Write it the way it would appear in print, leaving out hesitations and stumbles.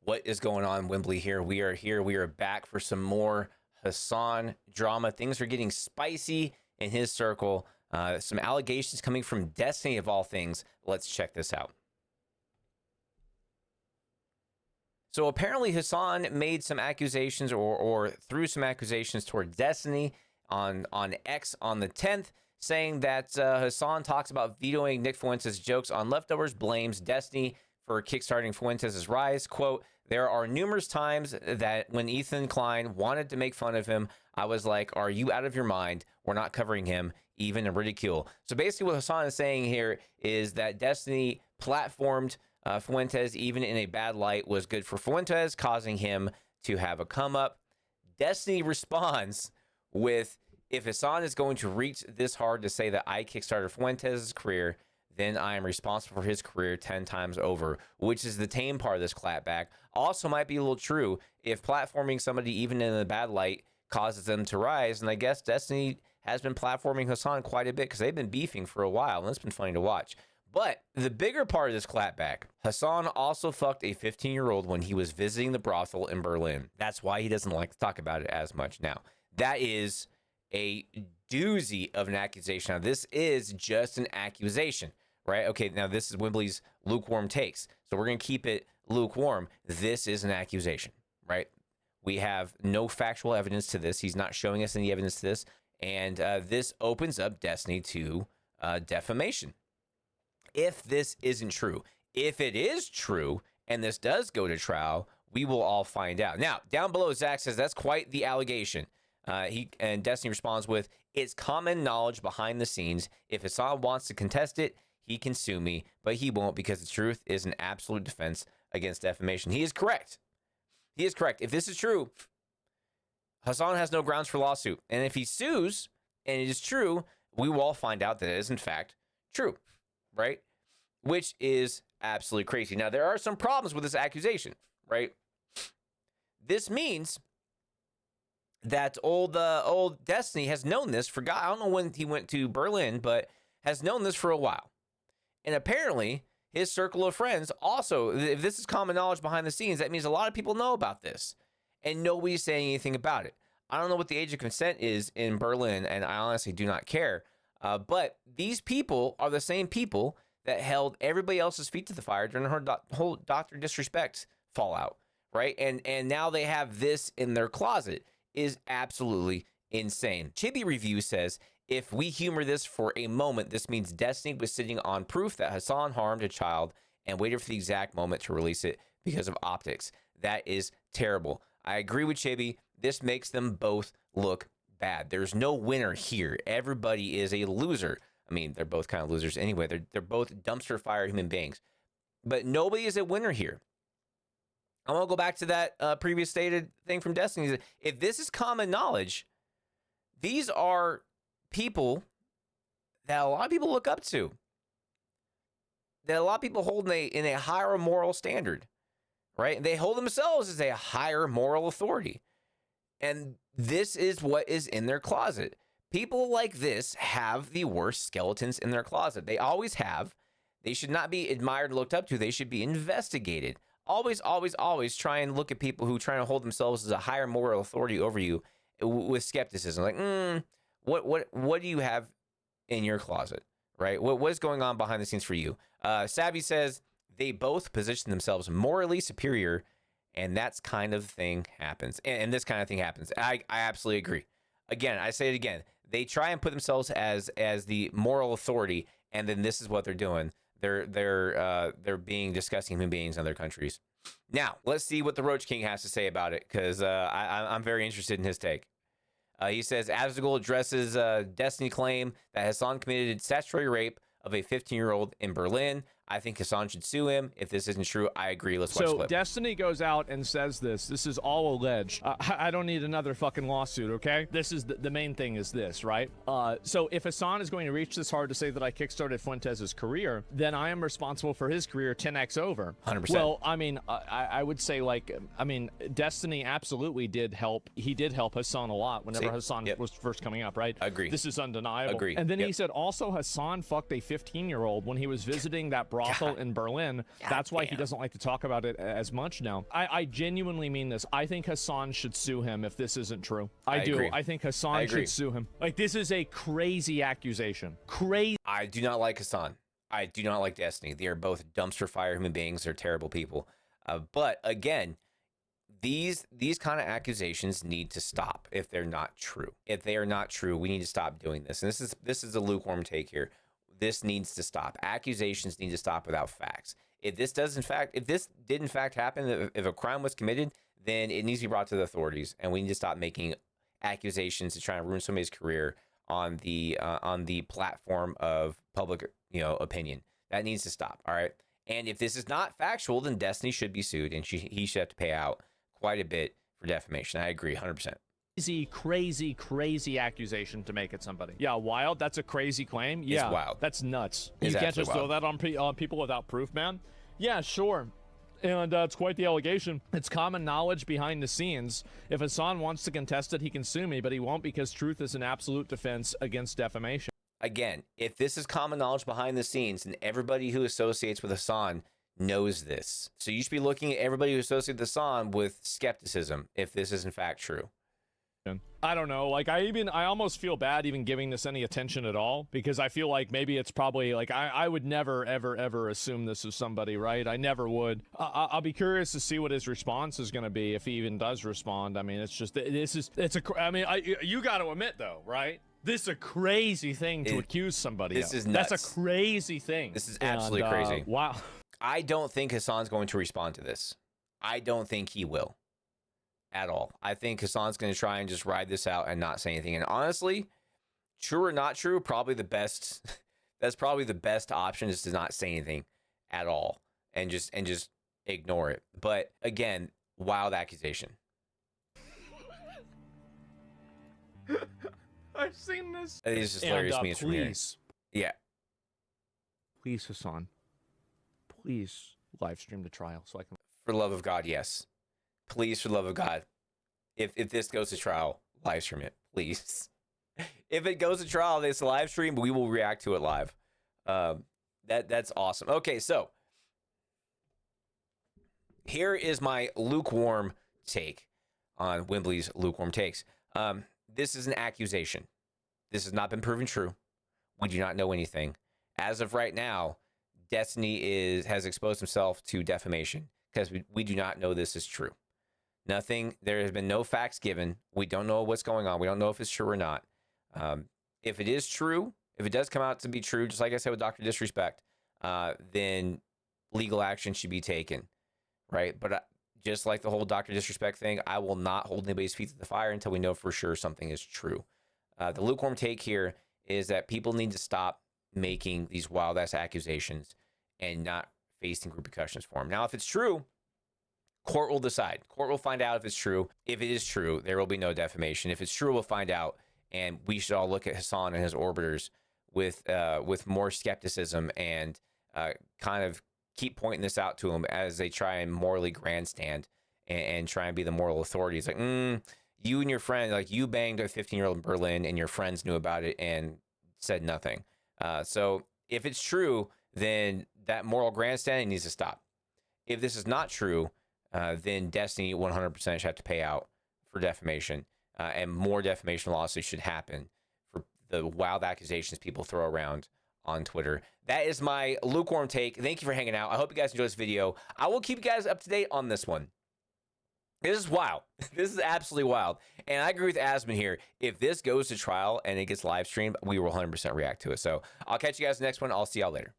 What is going on, Wembley? We are back for some more Hasan drama. Things are getting spicy in his circle. Some allegations coming from Destiny of all things. Let's check this out. So apparently Hasan made some accusations or threw some accusations toward Destiny on X on the 10th, saying that Hasan talks about vetoing Nick Fuentes' jokes on leftovers, blames Destiny for kickstarting Fuentes' rise. Quote, there are numerous times that when Ethan Klein wanted to make fun of him, I was like, are you out of your mind? We're not covering him, even in ridicule. So basically what Hasan is saying here is that Destiny platformed Fuentes, even in a bad light, was good for Fuentes, causing him to have a come up. Destiny responds with, if Hasan is going to reach this hard to say that I kickstarted Fuentes' career, then I am responsible for his career 10 times over, which is the tame part of this clapback. Also might be a little true if platforming somebody even in a bad light causes them to rise. And I guess Destiny has been platforming Hasan quite a bit because they've been beefing for a while, and it's been funny to watch. But the bigger part of this clapback, Hasan also fucked a 15-year-old when he was visiting the brothel in Berlin. That's why he doesn't like to talk about it as much now. That is a doozy of an accusation. Now, this is just an accusation, right? Okay, now this is Wembley's lukewarm takes. So we're going to keep it lukewarm. This is an accusation, right? We have no factual evidence to this. He's not showing us any evidence to this. And this opens up Destiny to defamation. If this isn't true, if it is true, and this does go to trial, we will all find out. Now, down below, Zach says that's quite the allegation. And Destiny responds with, it's common knowledge behind the scenes. If Hasan wants to contest it, he can sue me, but he won't because the truth is an absolute defense against defamation. He is correct. He is correct. If this is true, Hasan has no grounds for lawsuit. And if he sues and it is true, we will all find out that it is in fact true, right? Which is absolutely crazy. Now, there are some problems with this accusation, right? This means that old Destiny has known this for, I don't know when he went to Berlin, but has known this for a while. And apparently, his circle of friends also, if this is common knowledge behind the scenes, that means a lot of people know about this. And nobody's saying anything about it. I don't know what the age of consent is in Berlin, and I honestly do not care. But these people are the same people that held everybody else's feet to the fire during the whole Dr. Disrespect fallout, right? And now they have this in their closet. Is absolutely insane. Chibi Review says, if we humor this for a moment, this means Destiny was sitting on proof that Hasan harmed a child and waited for the exact moment to release it because of optics. That is terrible. I agree with Chibi. This makes them both look bad. There's no winner here. Everybody is a loser. I mean, they're both kind of losers anyway. They're both dumpster fire human beings. But nobody is a winner here. I want to go back to that previous stated thing from Destiny. If this is common knowledge, these are people that a lot of people look up to, that a lot of people hold in a higher moral standard, right? They hold themselves as a higher moral authority. And this is what is in their closet. People like this have the worst skeletons in their closet. They always have. They should not be admired and looked up to. They should be investigated. Always, always, always try and look at people who try to hold themselves as a higher moral authority over you with skepticism. Like, what do you have in your closet, right? What is going on behind the scenes for you? Savvy says they both position themselves morally superior, and that's kind of thing happens. And this kind of thing happens. I absolutely agree. Again, I say it again. They try and put themselves as the moral authority, and then this is what they're doing. They're being disgusting human beings in other countries. Now, let's see what the Roach King has to say about it, because I'm very interested in his take. He says, Azrael addresses Destiny claim that Hasan committed statutory rape of a 15-year-old in Berlin. I think Hasan should sue him. If this isn't true, I agree. Let's watch the clip. So Destiny goes out and says this. This is all alleged. I don't need another fucking lawsuit, okay? This is the main thing is this, right? So if Hasan is going to reach this hard to say that I kickstarted Fuentes' career, then I am responsible for his career 10x over. 100%. Well, I mean, I would say, like, I mean, Destiny absolutely did help. He did help Hasan a lot whenever Hasan was first coming up, right? Agree. This is undeniable. Agree. And then he said also Hasan fucked a 15-year-old when he was visiting that brothel in Berlin. That's why he doesn't like to talk about it as much now. I genuinely mean this. I think Hasan should sue him if this isn't true. I do. Agree. I think Hasan should sue him. Like, this is a crazy accusation. Crazy. I do not like Hasan. I do not like Destiny. They are both dumpster fire human beings. They're terrible people. But again, these kind of accusations need to stop if they're not true. If they are not true, we need to stop doing this. And this is a lukewarm take here. This needs to stop. Accusations need to stop without facts. If this did in fact happen, if a crime was committed, then it needs to be brought to the authorities, and we need to stop making accusations to try and ruin somebody's career on the platform of public opinion. That needs to stop. All right. And if this is not factual, then Destiny should be sued, and he should have to pay out quite a bit for defamation. I agree 100%. Crazy accusation to make at somebody. Yeah, wild. That's a crazy claim. Yeah, it's wild. That's nuts. It's you can't just throw that on people without proof, man. Yeah, sure. And it's quite the allegation. It's common knowledge behind the scenes. If Hasan wants to contest it, he can sue me, but he won't, because truth is an absolute defense against defamation. Again, if this is common knowledge behind the scenes, and everybody who associates with Hasan knows this, so you should be looking at everybody who associates with Hasan with skepticism if this is in fact true. I don't know. Like, I almost feel bad even giving this any attention at all, because I feel like maybe it's probably like I would never ever assume this of somebody, right? I never would. I'll be curious to see what his response is going to be, if he even does respond. I mean, it's just you got to admit though, right? This is a crazy thing to accuse somebody of. This is nuts. That's a crazy thing. This is absolutely crazy. Wow. I don't think Hasan's going to respond to this. I don't think he will at all. I think Hasan's going to try and just ride this out and not say anything. And honestly, true or not true, probably the best. That's probably the best option, is to not say anything at all and just ignore it. But again, wild accusation. I've seen this. It is just hilarious memes from here. Yeah. Please, Hasan. Please live stream the trial so I can. For the love of God, yes. Please, for the love of God. If this goes to trial, live stream it, please. If it goes to trial, this live stream, we will react to it live. That's awesome. Okay, so here is my lukewarm take on Wimbley's lukewarm takes. This is an accusation. This has not been proven true. We do not know anything. As of right now, Destiny has exposed himself to defamation, because we do not know this is true. Nothing. There has been no facts given. We don't know what's going on. We don't know if it's true or not. If it is true, if it does come out to be true, just like I said with Dr. Disrespect, then legal action should be taken, right? But just like the whole Dr. Disrespect thing, I will not hold anybody's feet to the fire until we know for sure something is true. The lukewarm take here is that people need to stop making these wild-ass accusations and not facing repercussions for them. Now, if it's true, court will decide. Court will find out if it's true. If it is true, there will be no defamation. If it's true, we'll find out, and we should all look at Hasan and his orbiters with more skepticism and kind of keep pointing this out to them as they try and morally grandstand and try and be the moral authorities. Like, you and your friend, like, you banged a 15-year-old in Berlin, and your friends knew about it and said nothing. So if it's true, then that moral grandstanding needs to stop. If this is not true, then Destiny 100% should have to pay out for defamation, and more defamation lawsuits should happen for the wild accusations people throw around on Twitter. That is my lukewarm take. Thank you for hanging out. I hope you guys enjoyed this video. I will keep you guys up to date on this one. This is wild. This is absolutely wild. And I agree with Asman here. If this goes to trial and it gets live streamed, we will 100% react to it. So I'll catch you guys next one. I'll see y'all later.